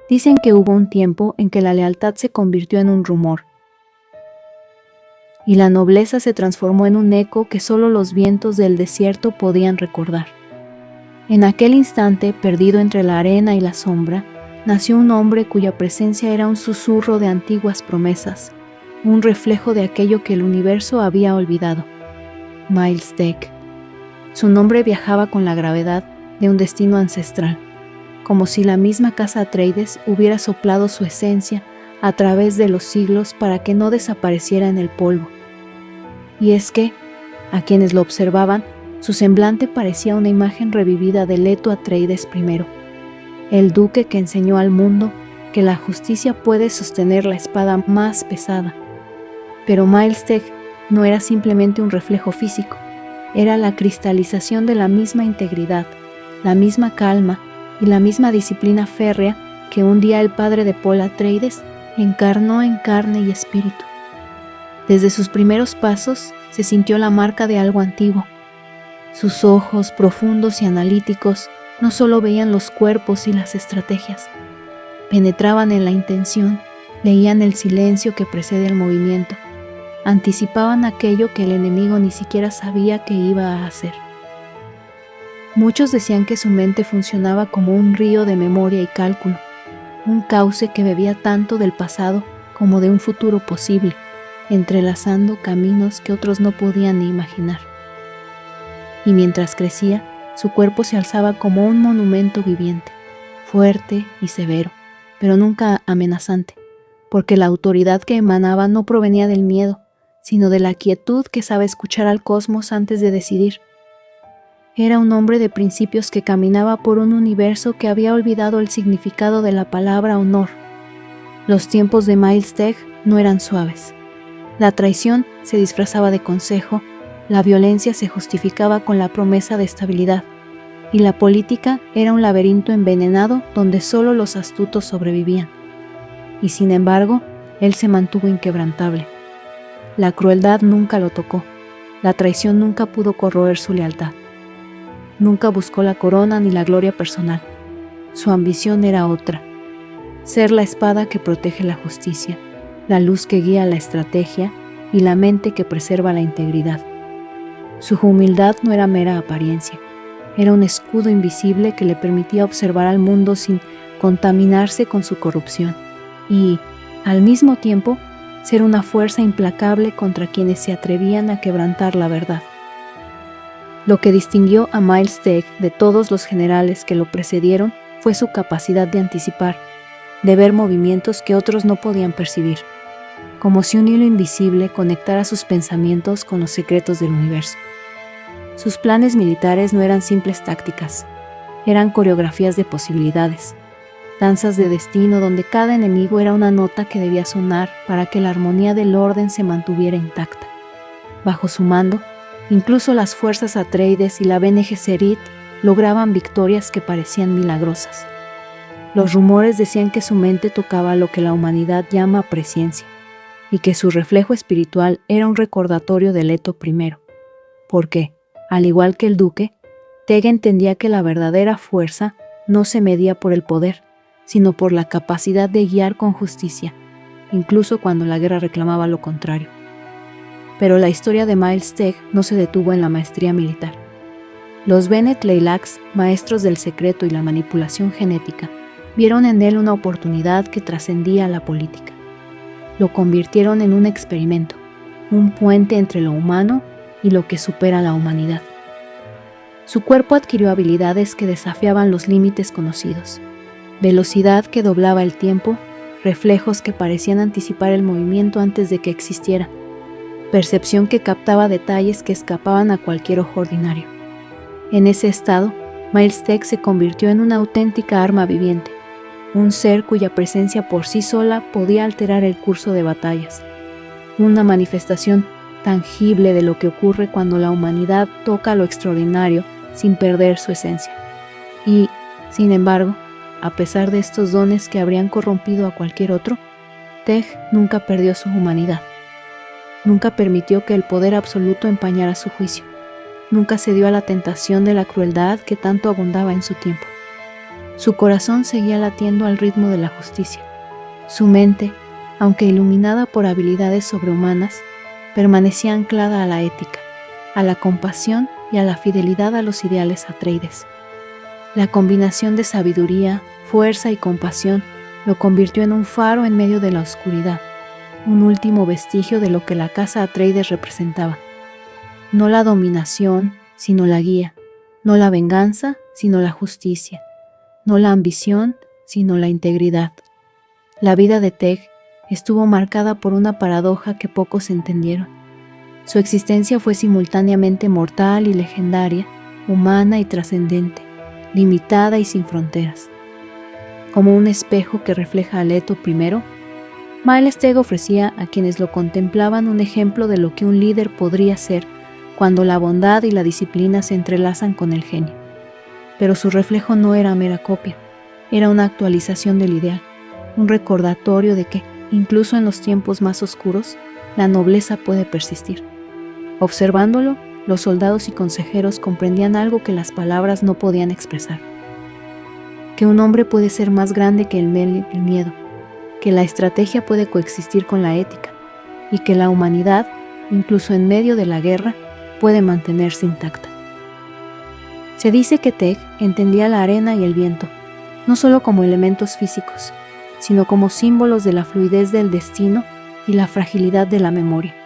Dicen que hubo un tiempo en que la lealtad se convirtió en un rumor, y la nobleza se transformó en un eco que solo los vientos del desierto podían recordar. En aquel instante, perdido entre la arena y la sombra, nació un hombre cuya presencia era un susurro de antiguas promesas, un reflejo de aquello que el universo había olvidado. Miles Deck. Su nombre viajaba con la gravedad de un destino ancestral, como si la misma casa Atreides hubiera soplado su esencia a través de los siglos para que no desapareciera en el polvo. Y es que, a quienes lo observaban, su semblante parecía una imagen revivida de Leto Atreides I, el duque que enseñó al mundo que la justicia puede sostener la espada más pesada. Pero Miles Deck no era simplemente un reflejo físico, era la cristalización de la misma integridad, la misma calma y la misma disciplina férrea que un día el padre de Paul Atreides encarnó en carne y espíritu. Desde sus primeros pasos se sintió la marca de algo antiguo. Sus ojos, profundos y analíticos, no solo veían los cuerpos y las estrategias, penetraban en la intención, leían el silencio que precede el movimiento, anticipaban aquello que el enemigo ni siquiera sabía que iba a hacer. Muchos decían que su mente funcionaba como un río de memoria y cálculo, un cauce que bebía tanto del pasado como de un futuro posible, entrelazando caminos que otros no podían ni imaginar. Y mientras crecía, su cuerpo se alzaba como un monumento viviente, fuerte y severo, pero nunca amenazante, porque la autoridad que emanaba no provenía del miedo, sino de la quietud que sabe escuchar al cosmos antes de decidir. Era un hombre de principios que caminaba por un universo que había olvidado el significado de la palabra honor. Los tiempos de Miles Deck no eran suaves. La traición se disfrazaba de consejo, la violencia se justificaba con la promesa de estabilidad, y la política era un laberinto envenenado donde solo los astutos sobrevivían. Y sin embargo, él se mantuvo inquebrantable. La crueldad nunca lo tocó, la traición nunca pudo corroer su lealtad. Nunca buscó la corona ni la gloria personal. Su ambición era otra: ser la espada que protege la justicia, la luz que guía la estrategia y la mente que preserva la integridad. Su humildad no era mera apariencia, era un escudo invisible que le permitía observar al mundo sin contaminarse con su corrupción y, al mismo tiempo, ser una fuerza implacable contra quienes se atrevían a quebrantar la verdad. Lo que distinguió a Miles Deck de todos los generales que lo precedieron fue su capacidad de anticipar, de ver movimientos que otros no podían percibir, como si un hilo invisible conectara sus pensamientos con los secretos del universo. Sus planes militares no eran simples tácticas, eran coreografías de posibilidades, danzas de destino donde cada enemigo era una nota que debía sonar para que la armonía del orden se mantuviera intacta. Bajo su mando, incluso las fuerzas Atreides y la Bene Gesserit lograban victorias que parecían milagrosas. Los rumores decían que su mente tocaba lo que la humanidad llama presciencia, y que su reflejo espiritual era un recordatorio de Leto I, porque, al igual que el duque, Deck entendía que la verdadera fuerza no se medía por el poder, sino por la capacidad de guiar con justicia, incluso cuando la guerra reclamaba lo contrario. Pero la historia de Miles Deck no se detuvo en la maestría militar. Los Bene Tleilax, maestros del secreto y la manipulación genética, vieron en él una oportunidad que trascendía la política. Lo convirtieron en un experimento, un puente entre lo humano y lo que supera la humanidad. Su cuerpo adquirió habilidades que desafiaban los límites conocidos: velocidad que doblaba el tiempo, reflejos que parecían anticipar el movimiento antes de que existiera, percepción que captaba detalles que escapaban a cualquier ojo ordinario. En ese estado, Miles Deck se convirtió en una auténtica arma viviente, un ser cuya presencia por sí sola podía alterar el curso de batallas, una manifestación tangible de lo que ocurre cuando la humanidad toca lo extraordinario sin perder su esencia. Y, sin embargo, a pesar de estos dones que habrían corrompido a cualquier otro, Deck nunca perdió su humanidad. Nunca permitió que el poder absoluto empañara su juicio. Nunca cedió a la tentación de la crueldad que tanto abundaba en su tiempo. Su corazón seguía latiendo al ritmo de la justicia. Su mente, aunque iluminada por habilidades sobrehumanas, permanecía anclada a la ética, a la compasión y a la fidelidad a los ideales Atreides. La combinación de sabiduría, fuerza y compasión lo convirtió en un faro en medio de la oscuridad, un último vestigio de lo que la casa Atreides representaba. No la dominación, sino la guía, no la venganza, sino la justicia, no la ambición, sino la integridad. La vida de Teg estuvo marcada por una paradoja que pocos entendieron. Su existencia fue simultáneamente mortal y legendaria, humana y trascendente, limitada y sin fronteras. Como un espejo que refleja a Leto I, Miles Teg ofrecía a quienes lo contemplaban un ejemplo de lo que un líder podría ser cuando la bondad y la disciplina se entrelazan con el genio. Pero su reflejo no era mera copia, era una actualización del ideal, un recordatorio de que, incluso en los tiempos más oscuros, la nobleza puede persistir. Observándolo, los soldados y consejeros comprendían algo que las palabras no podían expresar: que un hombre puede ser más grande que el miedo, que la estrategia puede coexistir con la ética, y que la humanidad, incluso en medio de la guerra, puede mantenerse intacta. Se dice que Teg entendía la arena y el viento, no solo como elementos físicos, sino como símbolos de la fluidez del destino y la fragilidad de la memoria.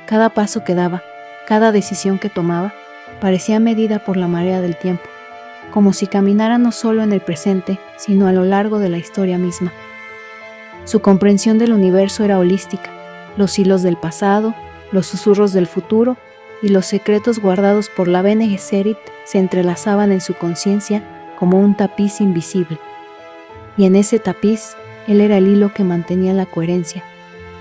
Cada paso que daba, cada decisión que tomaba, parecía medida por la marea del tiempo, como si caminara no solo en el presente, sino a lo largo de la historia misma. Su comprensión del universo era holística: los hilos del pasado, los susurros del futuro y los secretos guardados por la Bene Gesserit se entrelazaban en su conciencia como un tapiz invisible. Y en ese tapiz, él era el hilo que mantenía la coherencia,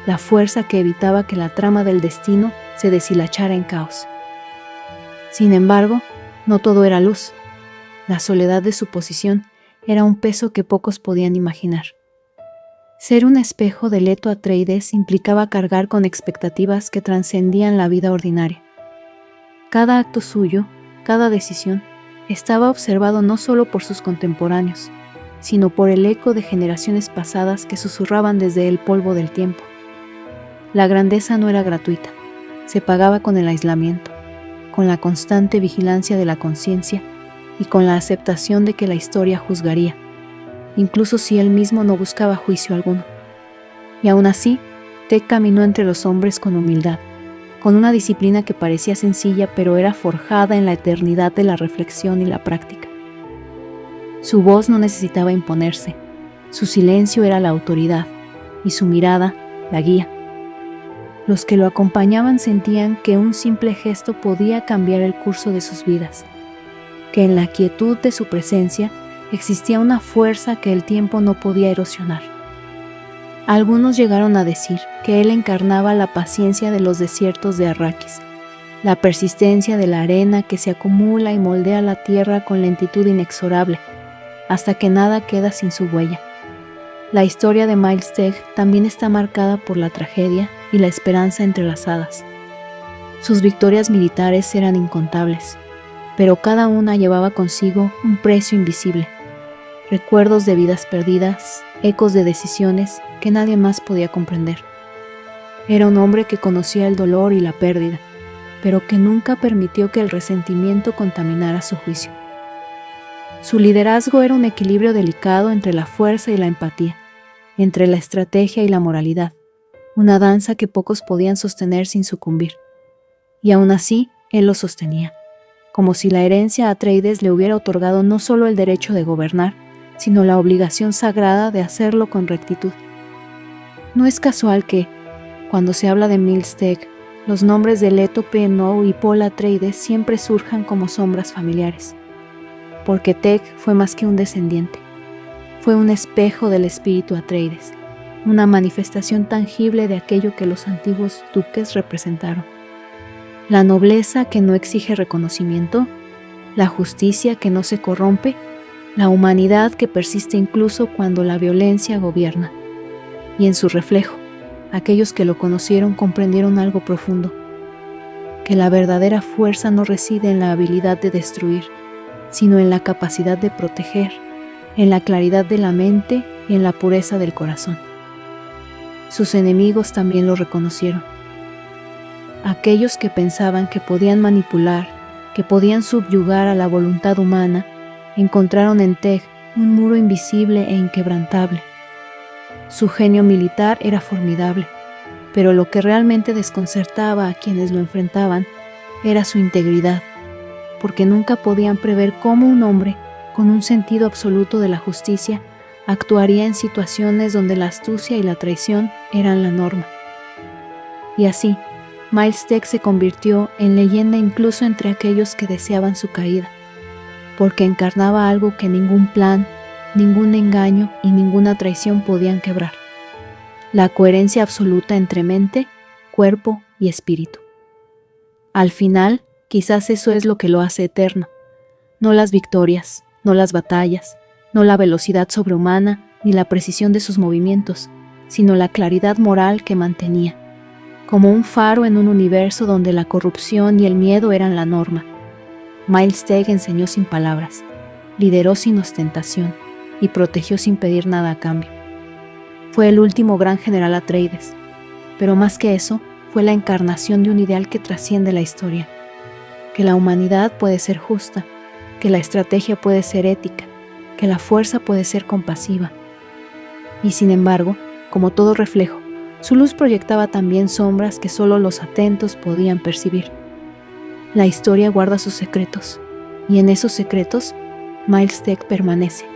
la fuerza que evitaba que la trama del destino se deshilachara en caos. Sin embargo, no todo era luz. La soledad de su posición era un peso que pocos podían imaginar. Ser un espejo de Leto Atreides implicaba cargar con expectativas que trascendían la vida ordinaria. Cada acto suyo, cada decisión, estaba observado no solo por sus contemporáneos, sino por el eco de generaciones pasadas que susurraban desde el polvo del tiempo. La grandeza no era gratuita, se pagaba con el aislamiento, con la constante vigilancia de la conciencia y con la aceptación de que la historia juzgaría, incluso si él mismo no buscaba juicio alguno. Y aún así, Teg caminó entre los hombres con humildad, con una disciplina que parecía sencilla pero era forjada en la eternidad de la reflexión y la práctica. Su voz no necesitaba imponerse, su silencio era la autoridad y su mirada la guía. Los que lo acompañaban sentían que un simple gesto podía cambiar el curso de sus vidas, que en la quietud de su presencia existía una fuerza que el tiempo no podía erosionar. Algunos llegaron a decir que él encarnaba la paciencia de los desiertos de Arrakis, la persistencia de la arena que se acumula y moldea la tierra con lentitud inexorable, hasta que nada queda sin su huella. La historia de Miles Teg también está marcada por la tragedia y la esperanza entrelazadas. Sus victorias militares eran incontables, pero cada una llevaba consigo un precio invisible: recuerdos de vidas perdidas, ecos de decisiones que nadie más podía comprender. Era un hombre que conocía el dolor y la pérdida, pero que nunca permitió que el resentimiento contaminara su juicio. Su liderazgo era un equilibrio delicado entre la fuerza y la empatía, entre la estrategia y la moralidad, una danza que pocos podían sostener sin sucumbir. Y aún así, él lo sostenía, como si la herencia a Atreides le hubiera otorgado no solo el derecho de gobernar, sino la obligación sagrada de hacerlo con rectitud. No es casual que, cuando se habla de Miles Teg, los nombres de Leto P. y Paul Atreides siempre surjan como sombras familiares. Porque Teg fue más que un descendiente. Fue un espejo del espíritu Atreides, una manifestación tangible de aquello que los antiguos duques representaron. La nobleza que no exige reconocimiento, la justicia que no se corrompe, la humanidad que persiste incluso cuando la violencia gobierna. Y en su reflejo, aquellos que lo conocieron comprendieron algo profundo: que la verdadera fuerza no reside en la habilidad de destruir, sino en la capacidad de proteger, en la claridad de la mente y en la pureza del corazón. Sus enemigos también lo reconocieron. Aquellos que pensaban que podían manipular, que podían subyugar a la voluntad humana, encontraron en Teg un muro invisible e inquebrantable. Su genio militar era formidable, pero lo que realmente desconcertaba a quienes lo enfrentaban era su integridad, porque nunca podían prever cómo un hombre con un sentido absoluto de la justicia actuaría en situaciones donde la astucia y la traición eran la norma. Y así, Miles Teg se convirtió en leyenda incluso entre aquellos que deseaban su caída, porque encarnaba algo que ningún plan, ningún engaño y ninguna traición podían quebrar: la coherencia absoluta entre mente, cuerpo y espíritu. Al final, quizás eso es lo que lo hace eterno, no las victorias, no las batallas, no la velocidad sobrehumana ni la precisión de sus movimientos, sino la claridad moral que mantenía, como un faro en un universo donde la corrupción y el miedo eran la norma. Miles Teg enseñó sin palabras, lideró sin ostentación y protegió sin pedir nada a cambio. Fue el último gran general Atreides, pero más que eso, fue la encarnación de un ideal que trasciende la historia: que la humanidad puede ser justa, que la estrategia puede ser ética, que la fuerza puede ser compasiva. Y sin embargo, como todo reflejo, su luz proyectaba también sombras que solo los atentos podían percibir. La historia guarda sus secretos, y en esos secretos, Miles Teg permanece,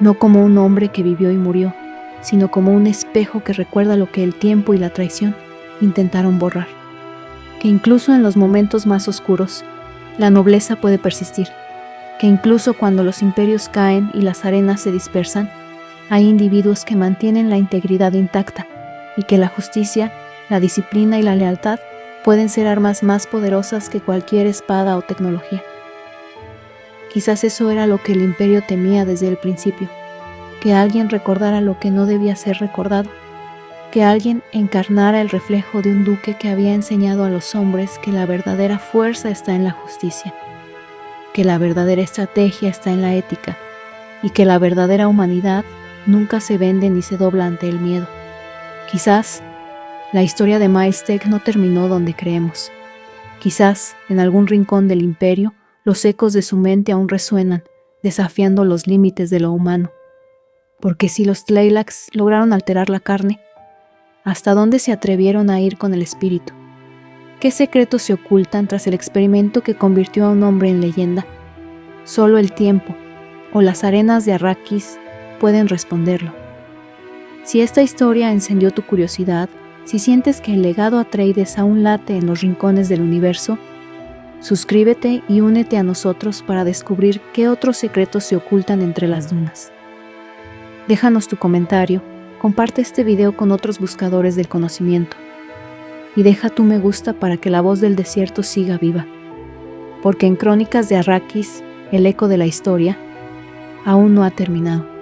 no como un hombre que vivió y murió, sino como un espejo que recuerda lo que el tiempo y la traición intentaron borrar. Que incluso en los momentos más oscuros, la nobleza puede persistir, que incluso cuando los imperios caen y las arenas se dispersan, hay individuos que mantienen la integridad intacta, y que la justicia, la disciplina y la lealtad pueden ser armas más poderosas que cualquier espada o tecnología. Quizás eso era lo que el imperio temía desde el principio: que alguien recordara lo que no debía ser recordado, que alguien encarnara el reflejo de un duque que había enseñado a los hombres que la verdadera fuerza está en la justicia, que la verdadera estrategia está en la ética, y que la verdadera humanidad nunca se vende ni se dobla ante el miedo. Quizás la historia de Miles Teg no terminó donde creemos. Quizás en algún rincón del imperio los ecos de su mente aún resuenan, desafiando los límites de lo humano. Porque si los Tleilax lograron alterar la carne, ¿hasta dónde se atrevieron a ir con el espíritu? ¿Qué secretos se ocultan tras el experimento que convirtió a un hombre en leyenda? Solo el tiempo o las arenas de Arrakis pueden responderlo. Si esta historia encendió tu curiosidad, si sientes que el legado Atreides aún late en los rincones del universo, suscríbete y únete a nosotros para descubrir qué otros secretos se ocultan entre las dunas. Déjanos tu comentario, comparte este video con otros buscadores del conocimiento y deja tu me gusta para que la voz del desierto siga viva, porque en Crónicas de Arrakis, el eco de la historia aún no ha terminado.